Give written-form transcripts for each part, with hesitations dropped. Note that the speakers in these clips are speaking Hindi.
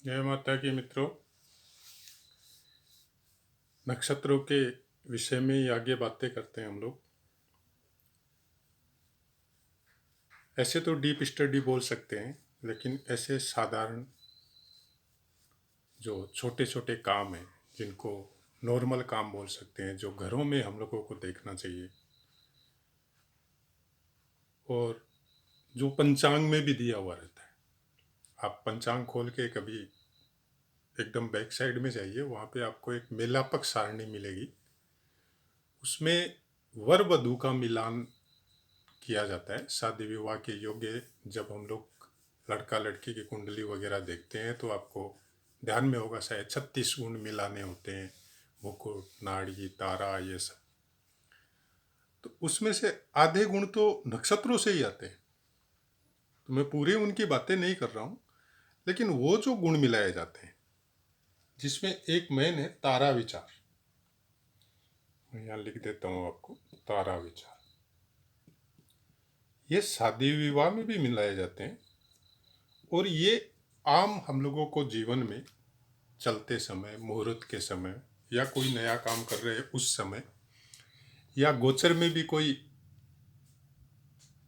जय माता की मित्रों। नक्षत्रों के विषय में ही आगे बातें करते हैं हम लोग। ऐसे तो डीप स्टडी बोल सकते हैं, लेकिन ऐसे साधारण जो छोटे छोटे काम हैं जिनको नॉर्मल काम बोल सकते हैं, जो घरों में हम लोगों को देखना चाहिए और जो पंचांग में भी दिया हुआ रहता है। आप पंचांग खोल के कभी एकदम बैक साइड में जाइए, वहाँ पे आपको एक मेलापक सारणी मिलेगी। उसमें वर वधू का मिलान किया जाता है। शादी विवाह के योग्य जब हम लोग लड़का लड़की की कुंडली वगैरह देखते हैं तो आपको ध्यान में होगा, शायद 36 गुण मिलाने होते हैं, मुकुट, नाड़ी, तारा, ये सब। तो उसमें से आधे गुण तो नक्षत्रों से ही आते हैं। तो मैं पूरे उनकी बातें नहीं कर रहा हूँ, लेकिन वो जो गुण मिलाए जाते हैं जिसमें एक मेन है तारा विचार। मैं यहाँ लिख देता हूँ आपको, तारा विचार। ये शादी विवाह में भी मिलाए जाते हैं और ये आम हम लोगों को जीवन में चलते समय, मुहूर्त के समय, या कोई नया काम कर रहे हैं उस समय, या गोचर में भी कोई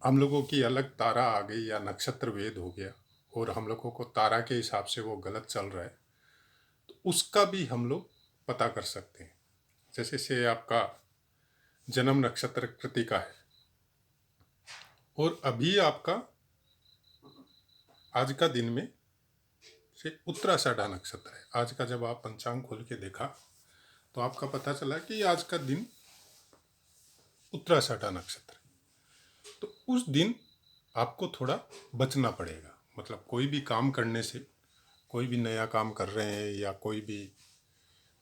हम लोगों की अलग तारा आ गई या नक्षत्र वेद हो गया और हम लोगों को तारा के हिसाब से वो गलत चल रहा है, तो उसका भी हम लोग पता कर सकते हैं। जैसे से आपका जन्म नक्षत्र कृतिका है और अभी आपका आज का दिन में से उत्तराषाढ़ा नक्षत्र है। आज का जब आप पंचांग खोल के देखा तो आपका पता चला कि आज का दिन उत्तराषाढ़ा नक्षत्र है। तो उस दिन आपको थोड़ा बचना पड़ेगा। मतलब कोई भी काम करने से, कोई भी नया काम कर रहे हैं या कोई भी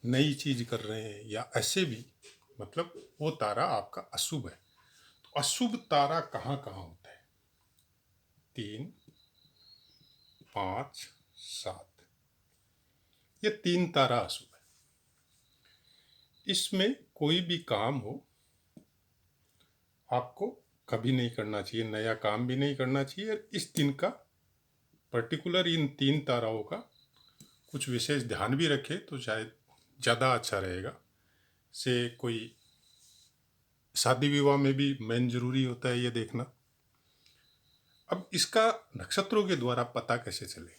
नई चीज कर रहे हैं या ऐसे भी, मतलब वो तारा आपका अशुभ है। तो अशुभ तारा कहाँ कहाँ होता है? 3, 5, 7, ये 3 तारा अशुभ है। इसमें कोई भी काम हो आपको कभी नहीं करना चाहिए, नया काम भी नहीं करना चाहिए। और इस दिन का पर्टिकुलर इन 3 ताराओं का कुछ विशेष ध्यान भी रखें तो शायद ज़्यादा अच्छा रहेगा। से कोई शादी विवाह में भी मेन जरूरी होता है ये देखना। अब इसका नक्षत्रों के द्वारा पता कैसे चले?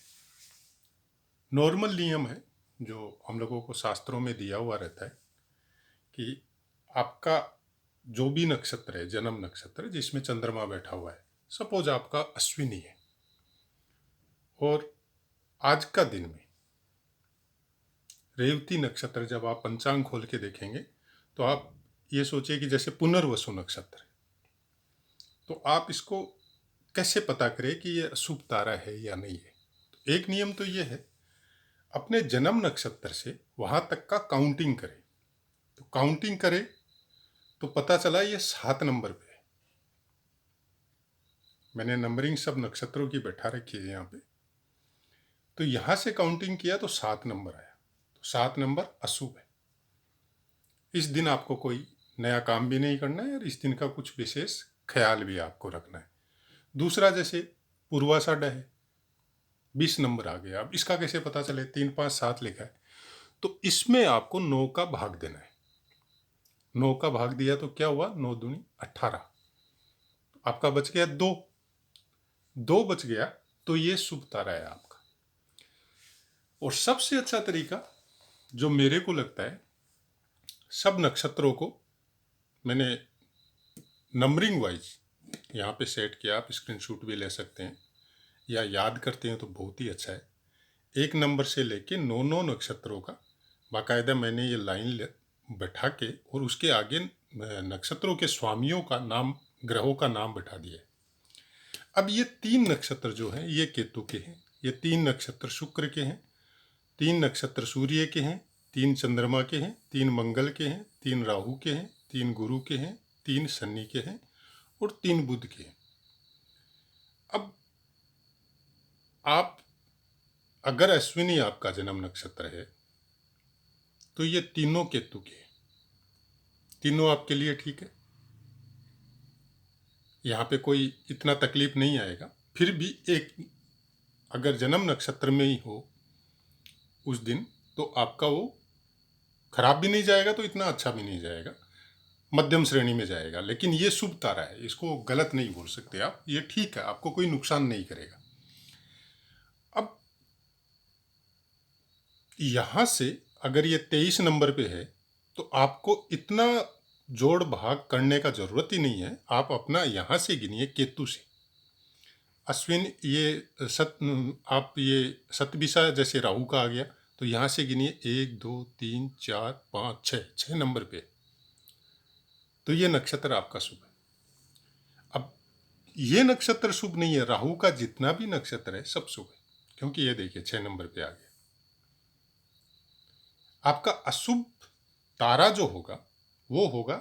नॉर्मल नियम है जो हम लोगों को शास्त्रों में दिया हुआ रहता है कि आपका जो भी नक्षत्र है, जन्म नक्षत्र जिसमें चंद्रमा बैठा हुआ है, सपोज आपका अश्विनी है और आज का दिन में रेवती नक्षत्र जब आप पंचांग खोल के देखेंगे तो आप ये सोचिए कि जैसे पुनर्वसु नक्षत्र है। तो आप इसको कैसे पता करें कि ये अशुभ तारा है या नहीं है? तो एक नियम तो ये है, अपने जन्म नक्षत्र से वहां तक का काउंटिंग करें। तो काउंटिंग करें तो पता चला ये 7 नंबर पे है। मैंने नंबरिंग सब नक्षत्रों की बैठा रखी है यहाँ पे। तो यहां से काउंटिंग किया तो 7 नंबर आया। तो 7 नंबर अशुभ है। इस दिन आपको कोई नया काम भी नहीं करना है और इस दिन का कुछ विशेष ख्याल भी आपको रखना है। दूसरा, जैसे पूर्वाषाढ़ है, 20 नंबर आ गया। अब इसका कैसे पता चले? 3, 5, 7 लिखा है तो इसमें आपको 9 का भाग देना है। 9 का भाग दिया तो क्या हुआ? 9 दूनी 18। आपका बच गया 2। 2 बच गया तो ये शुभ तारा है आपका। और सबसे अच्छा तरीका जो मेरे को लगता है, सब नक्षत्रों को मैंने नंबरिंग वाइज यहाँ पे सेट किया। आप स्क्रीनशॉट भी ले सकते हैं या याद करते हैं तो बहुत ही अच्छा है। 1 नंबर से लेके 9 नक्षत्रों का बाकायदा मैंने ये लाइन बैठा के और उसके आगे नक्षत्रों के स्वामियों का नाम, ग्रहों का नाम बैठा दिया है। अब ये 3 नक्षत्र जो हैं ये केतु के हैं, ये 3 नक्षत्र शुक्र के हैं, 3 नक्षत्र सूर्य के हैं, 3 चंद्रमा के हैं, 3 मंगल के हैं, 3 राहु के हैं, 3 गुरु के हैं, 3 शनि के हैं और 3 बुध के हैं। अब आप अगर अश्विनी आपका जन्म नक्षत्र है तो ये तीनों केतु के हैं। तीनों आपके लिए ठीक है, यहाँ पे कोई इतना तकलीफ नहीं आएगा। फिर भी एक अगर जन्म नक्षत्र में ही हो उस दिन, तो आपका वो खराब भी नहीं जाएगा तो इतना अच्छा भी नहीं जाएगा, मध्यम श्रेणी में जाएगा। लेकिन ये शुभ तारा है, इसको गलत नहीं बोल सकते आप, ये ठीक है, आपको कोई नुकसान नहीं करेगा। अब यहां से अगर ये 23 नंबर पे है तो आपको इतना जोड़ भाग करने का जरूरत ही नहीं है। आप अपना यहां से गिनिए केतु से। अश्विन ये आप ये सतभिषा जैसे राहु का आ गया, तो यहां से गिनिए 1 2 3 4 5 6, 6 नंबर पे, तो ये नक्षत्र आपका शुभ है। अब ये नक्षत्र शुभ नहीं है, राहु का जितना भी नक्षत्र है सब शुभ है, क्योंकि ये देखिए 6 नंबर पे आ गया। आपका अशुभ तारा जो होगा वो होगा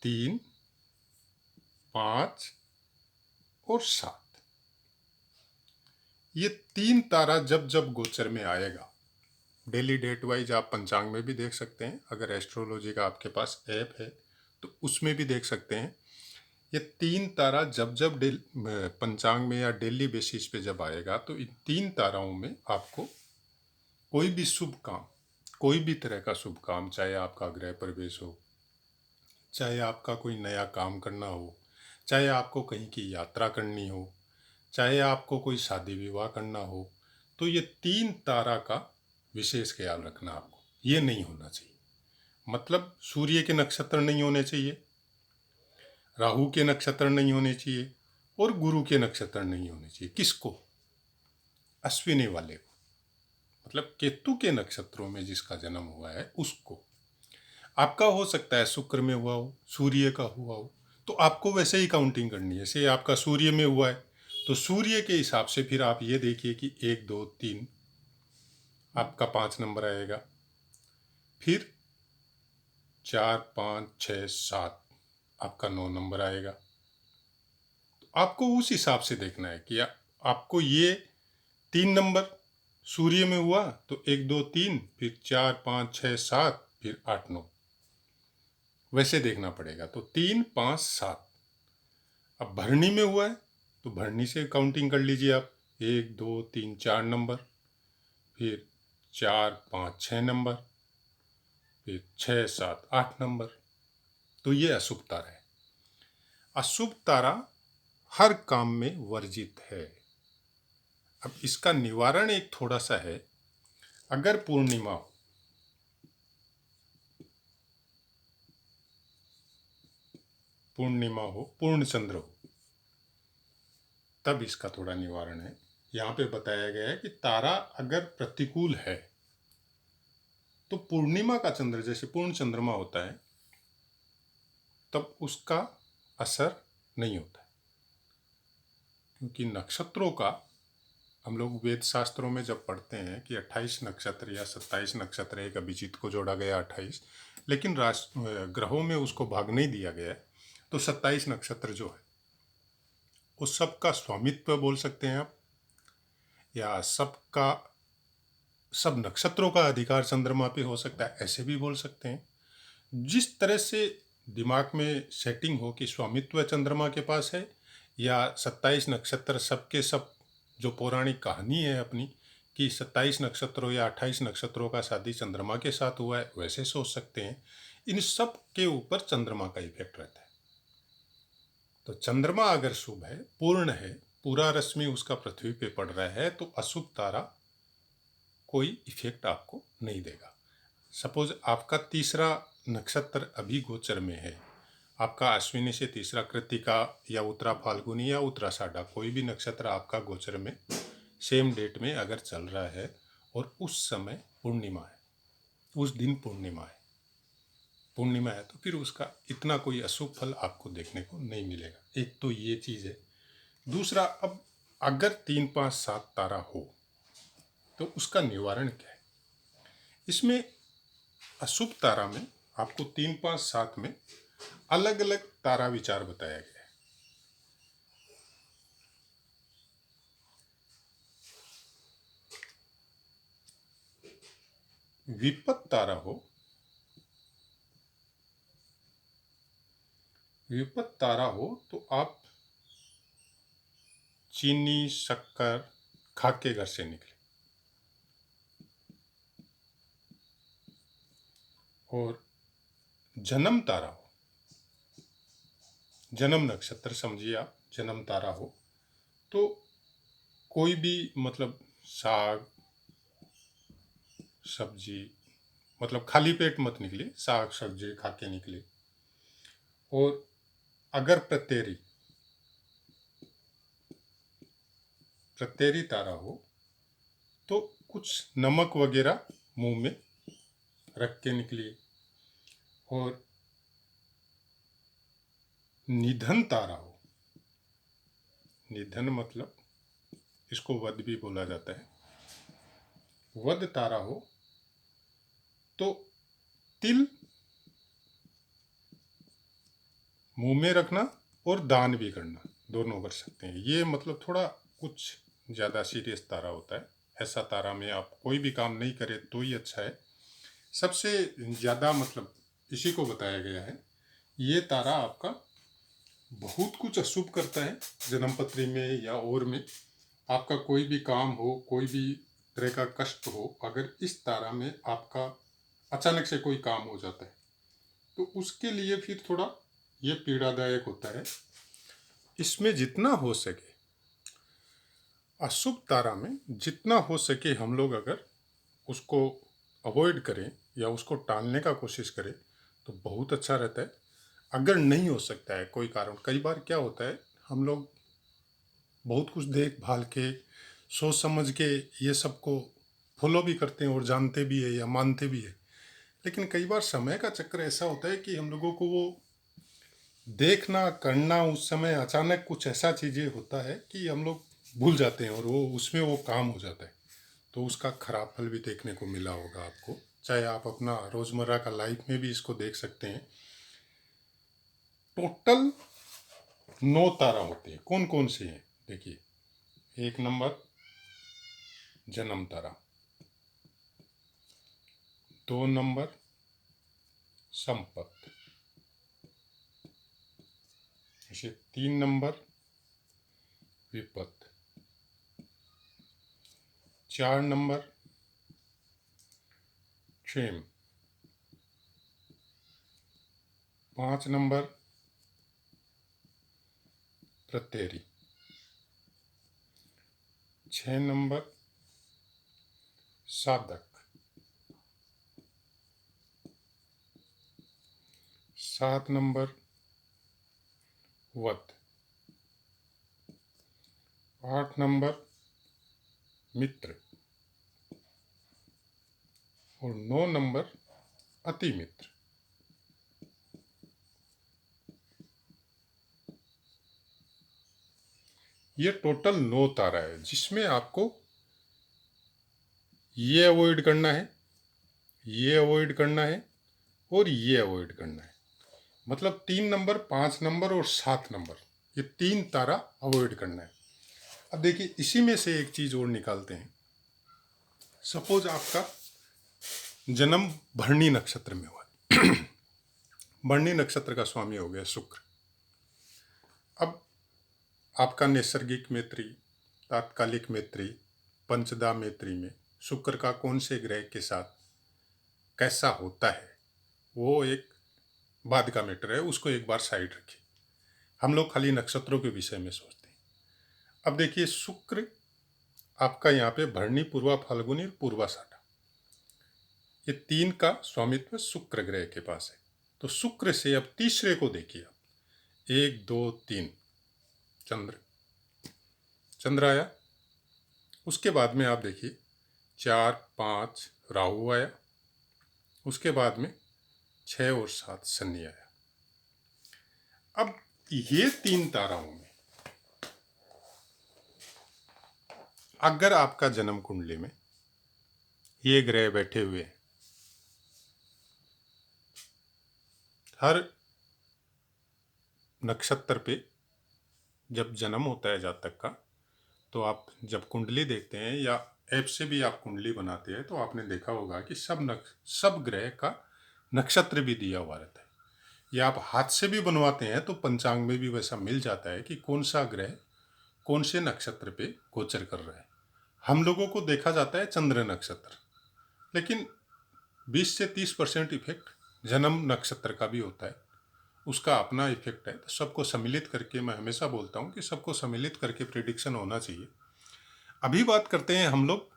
3 5 और 7। ये 3 तारा जब जब गोचर में आएगा, डेली डेट वाइज आप पंचांग में भी देख सकते हैं, अगर एस्ट्रोलॉजी का आपके पास ऐप है तो उसमें भी देख सकते हैं। ये 3 तारा जब जब पंचांग में या डेली बेसिस पे जब आएगा, तो इन 3 ताराओं में आपको कोई भी शुभ काम, कोई भी तरह का शुभ काम, चाहे आपका गृह प्रवेश हो, चाहे आपका कोई नया काम करना हो, चाहे आपको कहीं की यात्रा करनी हो, चाहे आपको कोई शादी विवाह करना हो, तो ये 3 तारा का विशेष ख्याल रखना आपको। ये नहीं होना चाहिए, मतलब सूर्य के नक्षत्र नहीं होने चाहिए, राहु के नक्षत्र नहीं होने चाहिए, और गुरु के नक्षत्र नहीं होने चाहिए। किसको? अश्विनी वाले को, मतलब केतु के नक्षत्रों में जिसका जन्म हुआ है उसको। आपका हो सकता है शुक्र में हुआ हो, सूर्य का हुआ हो, तो आपको वैसे ही काउंटिंग करनी है। जैसे आपका सूर्य में हुआ है तो सूर्य के हिसाब से फिर आप ये देखिए कि 1 2 3 आपका 5 नंबर आएगा, फिर 4 5 6 7 आपका 9 नंबर आएगा। तो आपको उस हिसाब से देखना है कि आपको ये 3 नंबर सूर्य में हुआ तो 1 2 3, फिर 4 5 6 7, फिर 8 9, वैसे देखना पड़ेगा। तो 3 5 7। अब भरणी में हुआ है तो भरणी से काउंटिंग कर लीजिए आप, 1 2 3 4 नंबर, फिर 4 5 6 नंबर, फिर 6 7 8 नंबर। तो ये अशुभ तारा है। अशुभ तारा हर काम में वर्जित है। अब इसका निवारण एक थोड़ा सा है। अगर पूर्णिमा हो, पूर्ण चंद्र हो, तब इसका थोड़ा निवारण है। यहाँ पे बताया गया है कि तारा अगर प्रतिकूल है तो पूर्णिमा का चंद्र जैसे पूर्ण चंद्रमा होता है तब उसका असर नहीं होता है, क्योंकि नक्षत्रों का हम लोग वेद शास्त्रों में जब पढ़ते हैं कि 28 नक्षत्र या 27 नक्षत्र, एक अभिजीत को जोड़ा गया 28, लेकिन ग्रहों में उसको भाग नहीं दिया गया है, तो 27 नक्षत्र जो है उस सबका स्वामित्व बोल सकते हैं आप, या सबका सब नक्षत्रों का अधिकार चंद्रमा पे हो सकता है, ऐसे भी बोल सकते हैं। जिस तरह से दिमाग में सेटिंग हो कि स्वामित्व चंद्रमा के पास है, या 27 नक्षत्र सबके सब, जो पौराणिक कहानी है अपनी कि 27 नक्षत्रों या 28 नक्षत्रों का शादी चंद्रमा के साथ हुआ है, वैसे सोच सकते हैं। इन सब के ऊपर चंद्रमा का इफेक्ट रहता है। तो चंद्रमा अगर शुभ है, पूर्ण है, पूरा रश्मि उसका पृथ्वी पे पड़ रहा है, तो अशुभ तारा कोई इफेक्ट आपको नहीं देगा। सपोज आपका तीसरा नक्षत्र अभी गोचर में है, आपका अश्विनी से तीसरा कृत्तिका या उत्तरा फाल्गुनी या उत्तराषाढ़ा, कोई भी नक्षत्र आपका गोचर में सेम डेट में अगर चल रहा है और उस समय पूर्णिमा है, उस दिन पूर्णिमा है, तो फिर उसका इतना कोई अशुभ फल आपको देखने को नहीं मिलेगा। एक तो ये चीज़ है। दूसरा, अब अगर 3 5 7 तारा हो तो उसका निवारण क्या है? इसमें अशुभ तारा में आपको 3 5 7 में अलग अलग तारा विचार बताया गया है। विपत तारा हो, विपत तारा हो तो आप चीनी शक्कर खा के घर से निकले। और जन्म तारा हो, जन्म नक्षत्र समझिए आप, जन्म तारा हो तो कोई भी मतलब साग सब्जी, मतलब खाली पेट मत निकले, साग सब्जी खा के निकले। और अगर प्रत्येरी तारा हो तो कुछ नमक वगैरह मुंह में रख के निकलिए। और निधन तारा हो, निधन मतलब इसको वध भी बोला जाता है, वध तारा हो तो तिल मुंह में रखना और दान भी करना, दोनों कर सकते हैं। ये मतलब थोड़ा कुछ ज़्यादा सीरियस तारा होता है, ऐसा तारा में आप कोई भी काम नहीं करें तो ही अच्छा है। सबसे ज़्यादा मतलब इसी को बताया गया है। ये तारा आपका बहुत कुछ अशुभ करता है जन्मपत्री में या और में। आपका कोई भी काम हो, कोई भी तरह का कष्ट हो, अगर इस तारा में आपका अचानक से कोई काम हो जाता है तो उसके लिए फिर थोड़ा ये पीड़ादायक होता है। इसमें जितना हो सके, अशुभ तारा में जितना हो सके हम लोग अगर उसको अवॉइड करें या उसको टालने का कोशिश करें तो बहुत अच्छा रहता है। अगर नहीं हो सकता है कोई कारण, कई बार क्या होता है हम लोग बहुत कुछ देख भाल के सोच समझ के ये सबको फॉलो भी करते हैं और जानते भी है या मानते भी है, लेकिन कई बार समय का चक्कर ऐसा होता है कि हम लोगों को वो देखना करना उस समय अचानक कुछ ऐसा चीज़ें होता है कि हम लोग भूल जाते हैं और वो उसमें वो काम हो जाता है। तो उसका खराब फल भी देखने को मिला होगा आपको, चाहे आप अपना रोज़मर्रा का लाइफ में भी इसको देख सकते हैं। टोटल 9 तारा होते हैं। कौन कौन से हैं देखिए, 1 नंबर जन्म तारा, 2 नंबर संपत, ऐसे 3 नंबर विपत, 4 नंबर क्षेम, 5 नंबर प्रत्येरी, 6 नंबर साधक, 7 नंबर वध, 8 नंबर मित्र और 9 नंबर अति मित्र। ये टोटल 9 तारा है जिसमें आपको ये अवॉइड करना है, ये अवॉइड करना है और ये अवॉइड करना है। मतलब 3 नंबर, 5 नंबर और 7 नंबर, ये 3 तारा अवॉइड करना है। अब देखिए इसी में से एक चीज़ और निकालते हैं। सपोज आपका जन्म भरणी नक्षत्र में हुआ भरणी नक्षत्र का स्वामी हो गया शुक्र। अब आपका नैसर्गिक मैत्री, तात्कालिक मैत्री, पंचदा मैत्री में शुक्र का कौन से ग्रह के साथ कैसा होता है वो एक बाद का मैटर है, उसको एक बार साइड रखिए। हम लोग खाली नक्षत्रों के विषय में सोचते हैं। अब देखिए शुक्र आपका यहाँ पे भरणी, पूर्वा फाल्गुनी और पूर्वाषाढ़ा, ये 3 का स्वामित्व शुक्र ग्रह के पास है। तो शुक्र से अब तीसरे को देखिए आप, 1 2 3 चंद्र, चंद्र आया। उसके बाद में आप देखिए 4 5 राहु आया। उसके बाद में 6 और 7 शनि आया। अब ये 3 ताराओं में अगर आपका जन्म कुंडली में ये ग्रह बैठे हुए हैं, हर नक्षत्र पे जब जन्म होता है जातक का, तो आप जब कुंडली देखते हैं या ऐप से भी आप कुंडली बनाते हैं तो आपने देखा होगा कि सब ग्रह का नक्षत्र भी दिया हुआ रहता है। या आप हाथ से भी बनवाते हैं तो पंचांग में भी वैसा मिल जाता है कि कौन सा ग्रह कौन से नक्षत्र पे गोचर कर रहा है। हम लोगों को देखा जाता है चंद्र नक्षत्र, लेकिन 20 से 30% इफेक्ट जन्म नक्षत्र का भी होता है, उसका अपना इफेक्ट है। तो सबको सम्मिलित करके, मैं हमेशा बोलता हूँ कि सबको सम्मिलित करके प्रिडिक्शन होना चाहिए। अभी बात करते हैं हम लोग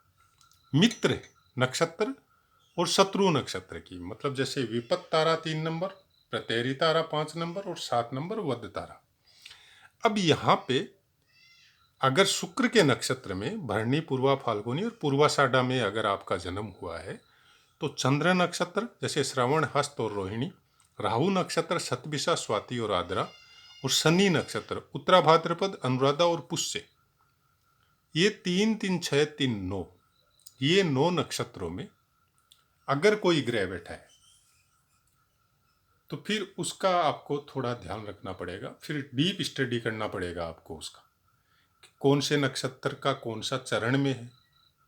मित्र नक्षत्र और शत्रु नक्षत्र की। मतलब जैसे विपत तारा 3 नंबर, प्रतेरी तारा 5 नंबर और 7 नंबर वध तारा। अब यहाँ पे अगर शुक्र के नक्षत्र में भरणी, पूर्वा, फाल्गुनी और पूर्वाषाढ़ा में अगर आपका जन्म हुआ है तो चंद्र नक्षत्र जैसे श्रवण, हस्त और रोहिणी, राहु नक्षत्र शतभिषा, स्वाति और आद्रा, और शनि नक्षत्र उत्तरा भाद्रपद, अनुराधा और पुष्य, ये 3 3 6 3 9, ये 9 नक्षत्रों में अगर कोई ग्रह बैठा है तो फिर उसका आपको थोड़ा ध्यान रखना पड़ेगा। फिर डीप स्टडी करना पड़ेगा आपको उसका, कि कौन से नक्षत्र का कौन सा चरण में है,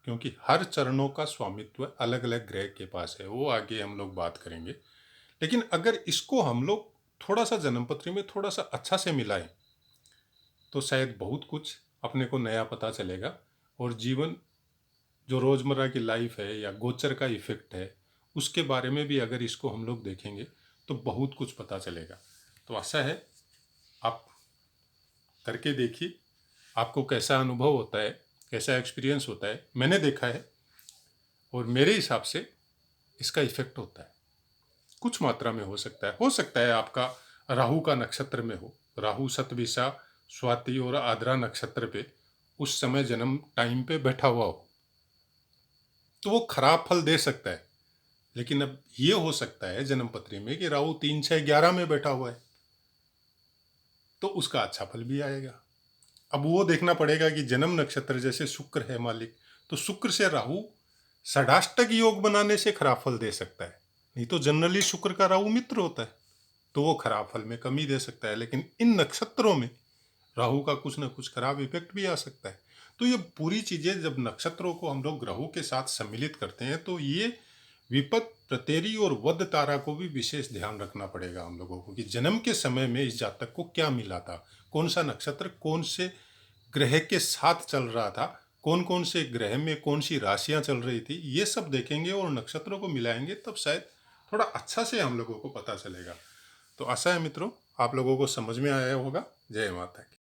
क्योंकि हर चरणों का स्वामित्व अलग अलग ग्रह के पास है। वो आगे हम लोग बात करेंगे। लेकिन अगर इसको हम लोग थोड़ा सा जन्मपत्री में थोड़ा सा अच्छा से मिलाएं तो शायद बहुत कुछ अपने को नया पता चलेगा। और जीवन, जो रोज़मर्रा की लाइफ है या गोचर का इफेक्ट है, उसके बारे में भी अगर इसको हम लोग देखेंगे तो बहुत कुछ पता चलेगा। तो आशा है आप करके देखिए, आपको कैसा अनुभव होता है, कैसा एक्सपीरियंस होता है। मैंने देखा है और मेरे हिसाब से इसका इफेक्ट होता है, कुछ मात्रा में हो सकता है आपका राहु का नक्षत्र में हो, राहु शतभिषा, स्वाति और आद्रा नक्षत्र पे उस समय जन्म टाइम पे बैठा हुआ हो, तो वो खराब फल दे सकता है। लेकिन अब ये हो सकता है जन्मपत्री में कि राहु 3 6 11 में बैठा हुआ है, तो उसका अच्छा फल भी आएगा। अब वो देखना पड़ेगा कि जन्म नक्षत्र जैसे शुक्र है मालिक, तो शुक्र से राहु षडाष्टक योग बनाने से खराब फल दे सकता है। नहीं तो जनरली शुक्र का राहु मित्र होता है, तो वो खराब फल में कमी दे सकता है। लेकिन इन नक्षत्रों में राहु का कुछ ना कुछ खराब इफेक्ट भी आ सकता है। तो ये पूरी चीजें जब नक्षत्रों को हम लोग ग्रहों के साथ सम्मिलित करते हैं तो ये विपत, प्रतेरी और वध तारा को भी विशेष ध्यान रखना पड़ेगा हम लोगों को, कि जन्म के समय में इस जातक को क्या मिला था, कौन सा नक्षत्र कौन से ग्रह के साथ चल रहा था, कौन कौन से ग्रह में कौन सी राशियां चल रही थी, ये सब देखेंगे और नक्षत्रों को मिलाएंगे, तब शायद थोड़ा अच्छा से हम लोगों को पता चलेगा। तो आशा है मित्रों आप लोगों को समझ में आया होगा। जय माता की।